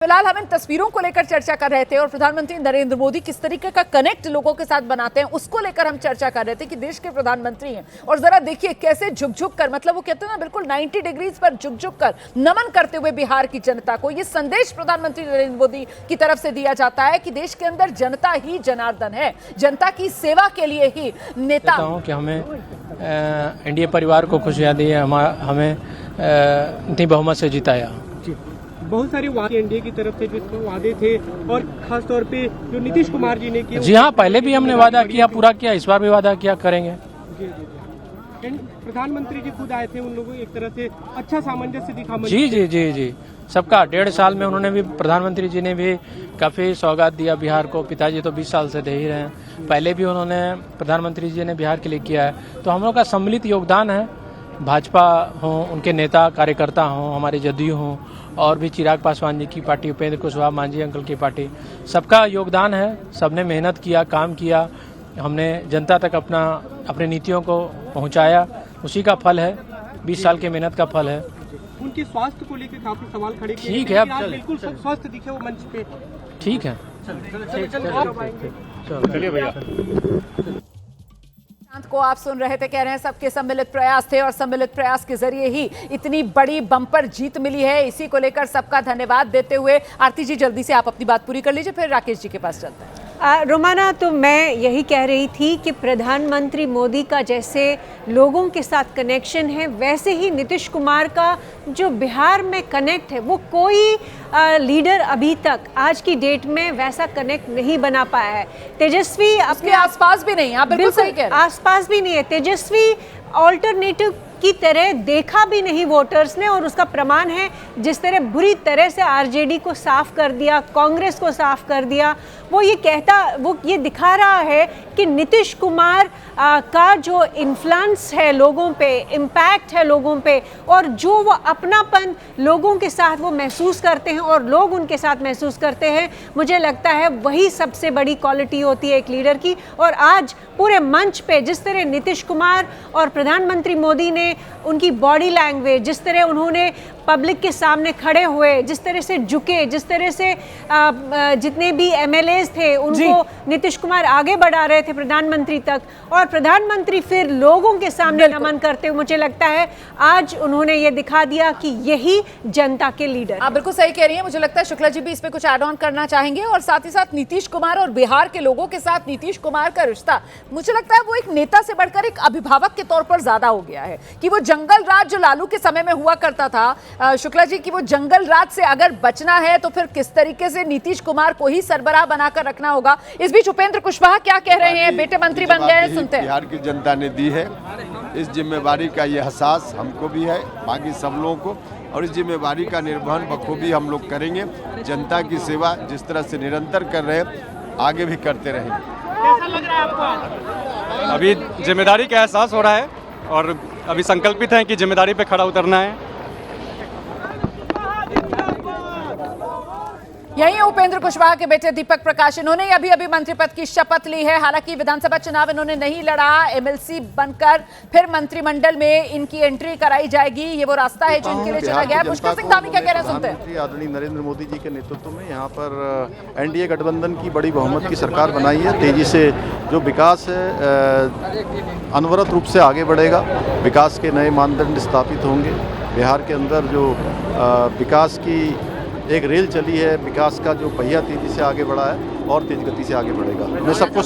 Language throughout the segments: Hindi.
फिलहाल हम इन तस्वीरों को लेकर चर्चा कर रहे थे और प्रधानमंत्री नरेंद्र मोदी किस तरीके का कनेक्ट लोगों के साथ बनाते हैं उसको लेकर हम चर्चा कर रहे थे कि देश के प्रधानमंत्री हैं और जरा देखिए कैसे झुक कर मतलब वो कहते हैं ना बिल्कुल 90 डिग्रीज पर झुक कर नमन करते हुए बिहार की जनता को ये संदेश प्रधानमंत्री नरेंद्र मोदी की तरफ से दिया जाता है कि देश के अंदर जनता ही जनार्दन है, जनता की सेवा के लिए ही नेता कि हमें एनडीए परिवार को खुशियां दी, हमें इतनी बहुमत से जिताया। बहुत सारे वादे एनडीए की तरफ से जो वादे थे और खास तौर पे जो नीतीश कुमार जी ने किए। जी हाँ, पहले भी हमने वादा किया, पूरा किया, इस बार भी वादा किया करेंगे। प्रधानमंत्री जी खुद आए थे, उन लोगों को एक तरह से अच्छा सामंजस्य दिखा। जी जी जी जी सबका 1.5 साल में उन्होंने भी, प्रधानमंत्री जी ने भी काफ़ी सौगात दिया बिहार को। पिताजी तो 20 साल से दे ही रहे हैं, पहले भी उन्होंने, प्रधानमंत्री जी ने बिहार के लिए किया है। तो हम लोग का सम्मिलित योगदान है, भाजपा हो, उनके नेता कार्यकर्ता हों, हमारे जदयू हों और भी चिराग पासवान जी की पार्टी, उपेंद्र कुशवाहा मांझी अंकल की पार्टी, सबका योगदान है। सबने मेहनत किया, काम किया, हमने जनता तक अपने नीतियों को पहुंचाया, उसी का फल है, 20 साल की मेहनत का फल है। उनके स्वास्थ्य को लेकर काफी सवाल खड़े किए। ठीक है, अब बिल्कुल स्वस्थ दिखे वो मंच पे। ठीक है, चलिए भैया। को आप सुन रहे थे, कह रहे हैं सबके सम्मिलित प्रयास थे और सम्मिलित प्रयास के जरिए ही इतनी बड़ी बम्पर जीत मिली है। इसी को लेकर सबका धन्यवाद देते हुए आरती जी जल्दी से आप अपनी बात पूरी कर लीजिए, फिर राकेश जी के पास चलते हैं। रोमाना, तो मैं यही कह रही थी कि प्रधानमंत्री मोदी का जैसे लोगों के साथ कनेक्शन है, वैसे ही नीतीश कुमार का जो बिहार में कनेक्ट है, वो कोई लीडर अभी तक आज की डेट में वैसा कनेक्ट नहीं बना पाया है। तेजस्वी अपने आसपास भी नहीं, आप बिल्कुल सही कह रहे हैं, आसपास भी नहीं है। तेजस्वी ऑल्टरनेटिव की तरह देखा भी नहीं वोटर्स ने, और उसका प्रमाण है जिस तरह बुरी तरह से आरजेडी को साफ कर दिया, कांग्रेस को साफ कर दिया। वो ये दिखा रहा है कि नीतीश कुमार का जो इन्फ्लुएंस है लोगों पे, इम्पैक्ट है लोगों पे, और जो वो अपनापन लोगों के साथ वो महसूस करते हैं और लोग उनके साथ महसूस करते हैं, मुझे लगता है वही सबसे बड़ी क्वालिटी होती है एक लीडर की। और आज पूरे मंच पे जिस तरह नीतीश कुमार और प्रधानमंत्री मोदी ने उनकी बॉडी लैंग्वेज, जिस तरह उन्होंने पब्लिक के सामने खड़े हुए, जिस तरह से झुके, जिस तरह से जितने भी एमएलएस थे उनको नीतीश कुमार आगे बढ़ा रहे थे प्रधानमंत्री तक, और प्रधानमंत्री फिर लोगों के सामने नमन करते हुए, मुझे लगता है आज उन्होंने ये दिखा दिया कि यही जनता के लीडर। आप बिल्कुल सही कह रही हैं। मुझे लगता है शुक्ला जी भी इस पे कुछ ऐड ऑन करना चाहेंगे, और साथ ही साथ नीतीश कुमार और बिहार के लोगों के साथ नीतीश कुमार का रिश्ता, मुझे लगता है वो एक नेता से बढ़कर एक अभिभावक के तौर पर ज्यादा हो गया है। कि वो जंगल राज जो लालू के समय में हुआ करता था, शुक्ला जी, की वो जंगल राज से अगर बचना है तो फिर किस तरीके से नीतीश कुमार को ही सरबराह बनाकर रखना होगा। इस बीच उपेंद्र कुशवाहा क्या कह रहे हैं, बेटे मंत्री बन गए हैं, सुनते हैं। बिहार की जनता ने दी है, इस जिम्मेवारी का ये एहसास हमको भी है, बाकी सब लोगों को, और इस जिम्मेवारी का निर्वहन बखूबी हम लोग करेंगे। जनता की सेवा जिस तरह से निरंतर कर रहे हैं, आगे भी करते रहेंगे। कैसा लग रहा है आपको? अभी जिम्मेदारी का एहसास हो रहा है और अभी संकल्पित हैं कि जिम्मेदारी पे खड़ा उतरना है। यही उपेंद्र कुशवाहा के बेटे दीपक प्रकाश, इन्होंने अभी अभी मंत्री पद की शपथ ली है। हालांकि विधानसभा चुनाव इन्होंने नहीं लड़ा, एमएलसी बनकर फिर मंत्रिमंडल में इनकी एंट्री कराई जाएगी। ये वो रास्ता है जो इनके लिए चला गया है। पुष्कर सिंह धामी क्या कह रहे हैं, सुनते हैं। आदरणीय नरेंद्र मोदी जी के नेतृत्व में यहाँ पर एनडीए गठबंधन की बड़ी बहुमत की सरकार बनाई है। तेजी से जो विकास है अनवरत रूप से आगे बढ़ेगा, विकास के नए मानदंड स्थापित होंगे। बिहार के अंदर जो विकास की एक रेल चली है, विकास का जो पहिया तेजी से आगे बढ़ा है और तेज गति से आगे बढ़ेगा। मैं सबको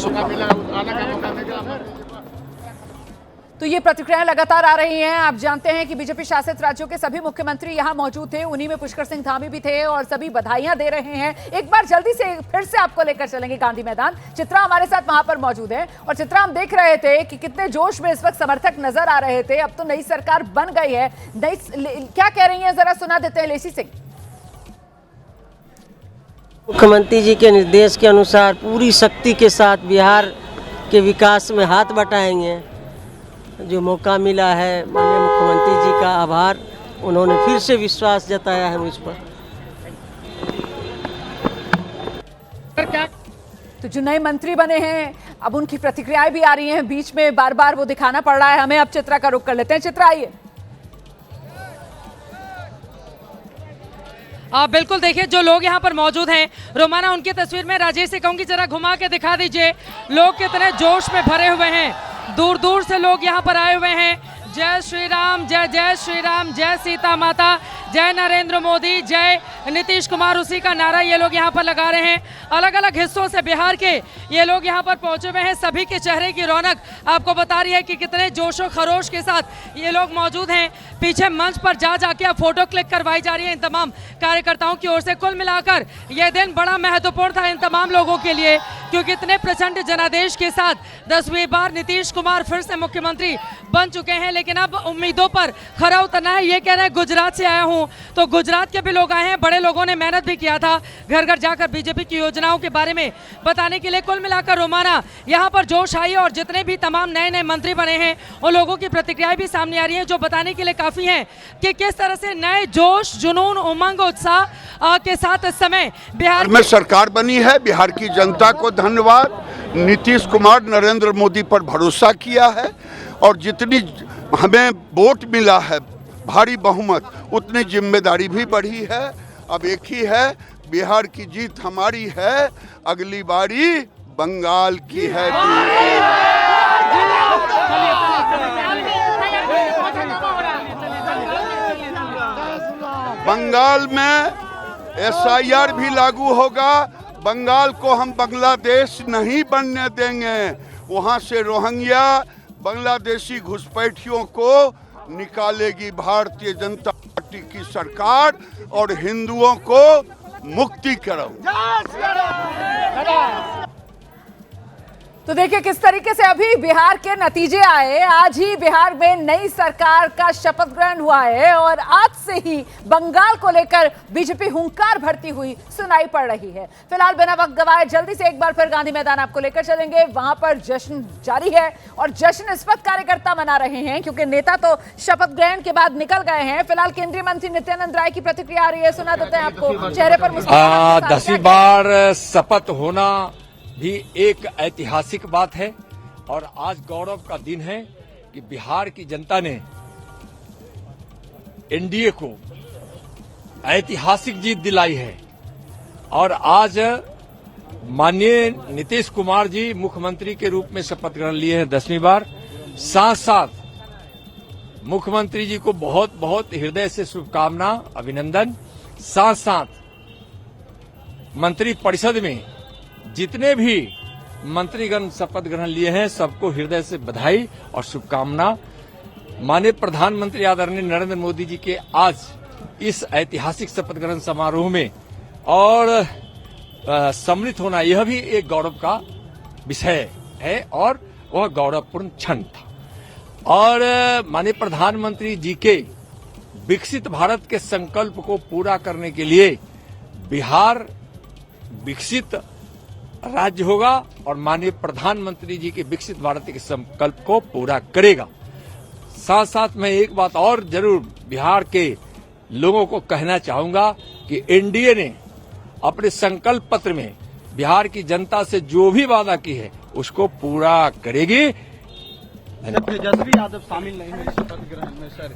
तो ये प्रतिक्रियाएं लगातार आ रही हैं। आप जानते हैं कि बीजेपी शासित राज्यों के सभी मुख्यमंत्री यहां मौजूद थे, उन्हीं में पुष्कर सिंह धामी भी थे और सभी बधाइयां दे रहे हैं। एक बार जल्दी से फिर से आपको लेकर चलेंगे गांधी मैदान। चित्रा हमारे साथ वहां पर मौजूद है और चित्रा, हम देख रहे थे कि कितने जोश में इस वक्त समर्थक नजर आ रहे थे। अब तो नई सरकार बन गई है, क्या कह रही है, जरा सुना देते हैं लेसी सिंह। मुख्यमंत्री जी के निर्देश के अनुसार पूरी शक्ति के साथ बिहार के विकास में हाथ बटाएंगे। जो मौका मिला है, माननीय मुख्यमंत्री जी का आभार, उन्होंने फिर से विश्वास जताया है मुझ पर। तो जो नए मंत्री बने हैं, अब उनकी प्रतिक्रियाएं भी आ रही हैं, बीच में बार बार वो दिखाना पड़ रहा है हमें। अब चित्रा का रुख कर लेते हैं। चित्रा, आइए। बिल्कुल, देखिए जो लोग यहाँ पर मौजूद हैं, रोमाना उनकी तस्वीर में राजेश से कहूँगी जरा घुमा के दिखा दीजिए, लोग कितने जोश में भरे हुए हैं। दूर दूर से लोग यहाँ पर आए हुए हैं। जय श्री राम, जय जय श्री राम, जय सीता माता, जय नरेंद्र मोदी, जय नीतीश कुमार, उसी का नारा ये लोग यहाँ पर लगा रहे हैं। अलग अलग हिस्सों से बिहार के ये लोग यहाँ पर पहुंचे हुए हैं। सभी के चेहरे की रौनक आपको बता रही है कि कितने जोशो खरोश के साथ ये लोग मौजूद हैं। पीछे मंच पर जा जाके अब फोटो क्लिक करवाई जा रही है इन तमाम कार्यकर्ताओं की ओर से। कुल मिलाकर यह दिन बड़ा महत्वपूर्ण था इन तमाम लोगों के लिए, क्योंकि इतने प्रचंड जनादेश के साथ 10वीं बार नीतीश कुमार फिर से मुख्यमंत्री बन चुके हैं। लेकिन अब उम्मीदों पर खरा उतरना है। ये कह रहे हैं गुजरात से आया हूँ, तो गुजरात के भी लोग आए हैं। बड़े लोगों ने मेहनत भी किया था घर घर जाकर बीजेपी की योजनाओं के बारे में बताने के लिए। कुल मिलाकर रोमाना यहाँ पर जोश आई, और जितने भी तमाम नए नए मंत्री बने हैं उन लोगों की प्रतिक्रियाएं भी सामने आ रही हैं, जो बताने के लिए काफी हैं कि किस तरह से नए जोश, जुनून, उमंग, उत्साह के साथ इस समय बिहार में सरकार बनी है। बिहार की जनता को धन्यवाद। नीतीश कुमार नरेंद्र मोदी पर भरोसा किया है, और जितनी हमें वोट मिला है भारी बहुमत, उतनी जिम्मेदारी भी बढ़ी है। अब एक ही है, बिहार की जीत हमारी है, अगली बारी बंगाल की है। बंगाल में SIR भी लागू होगा। बंगाल को हम बांग्लादेश नहीं बनने देंगे। वहां से रोहिंग्या बांग्लादेशी घुसपैठियों को निकालेगी भारतीय जनता पार्टी की सरकार, और हिंदुओं को मुक्ति करो। तो देखिए किस तरीके से अभी बिहार के नतीजे आए। आज ही बिहार में नई सरकार का शपथ ग्रहण हुआ है, और आज से ही बंगाल को लेकर बीजेपी हुंकार भरती हुई सुनाई पड़ रही है। फिलहाल बिना वक्त गवाए जल्दी से एक बार फिर गांधी मैदान आपको लेकर चलेंगे। वहां पर जश्न जारी है, और जश्न इस वक्त कार्यकर्ता मना रहे हैं, क्योंकि नेता तो शपथ ग्रहण के बाद निकल गए हैं। फिलहाल केंद्रीय मंत्री नित्यानंद राय की प्रतिक्रिया आ रही है, सुना देते हैं आपको। चेहरे पर मुस्कुराहट। 10वीं बार शपथ होना भी एक ऐतिहासिक बात है, और आज गौरव का दिन है कि बिहार की जनता ने एनडीए को ऐतिहासिक जीत दिलाई है। और आज माननीय नीतीश कुमार जी मुख्यमंत्री के रूप में शपथ ग्रहण लिए हैं 10वीं बार। साथ साथ मुख्यमंत्री जी को बहुत बहुत हृदय से शुभकामना, अभिनंदन। साथ साथ मंत्री परिषद में जितने भी मंत्रीगण शपथ ग्रहण लिए हैं सबको हृदय से बधाई और शुभकामना। माननीय प्रधानमंत्री आदरणीय नरेंद्र मोदी जी के आज इस ऐतिहासिक शपथ ग्रहण समारोह में और सम्मिलित होना, यह भी एक गौरव का विषय है, और वह गौरवपूर्ण क्षण था। और माननीय प्रधानमंत्री जी के विकसित भारत के संकल्प को पूरा करने के लिए बिहार विकसित राज्य होगा, और माननीय प्रधानमंत्री जी के विकसित भारत के संकल्प को पूरा करेगा। साथ साथ मैं एक बात और जरूर बिहार के लोगों को कहना चाहूंगा कि एनडीए ने अपने संकल्प पत्र में बिहार की जनता से जो भी वादा की है उसको पूरा करेगी। तेजस्वी यादव शामिल नहीं हुई शपथ ग्रहण में सर,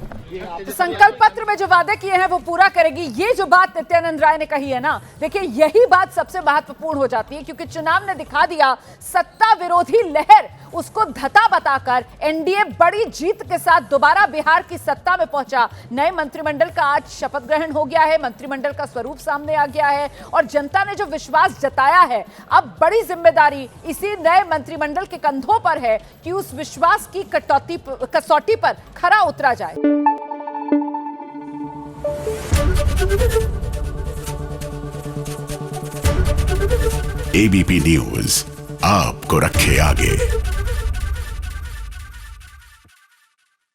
तो संकल्प पत्र में जो वादे किए हैं वो पूरा करेगी, ये जो बात नित्यानंद राय ने कही है ना, देखिए यही बात सबसे महत्वपूर्ण हो जाती है, क्योंकि चुनाव ने दिखा दिया सत्ता विरोधी लहर उसको धता बताकर एनडीए बड़ी जीत के साथ दोबारा बिहार की सत्ता में पहुंचा। नए मंत्रिमंडल का आज शपथ ग्रहण हो गया है, मंत्रिमंडल का स्वरूप सामने आ गया है, और जनता ने जो विश्वास जताया है, अब बड़ी जिम्मेदारी इसी नए मंत्रिमंडल के कंधों पर है कि उस विश्वास की कसौटी पर खरा उतरा जाए। एबीपी न्यूज आपको रखे आगे।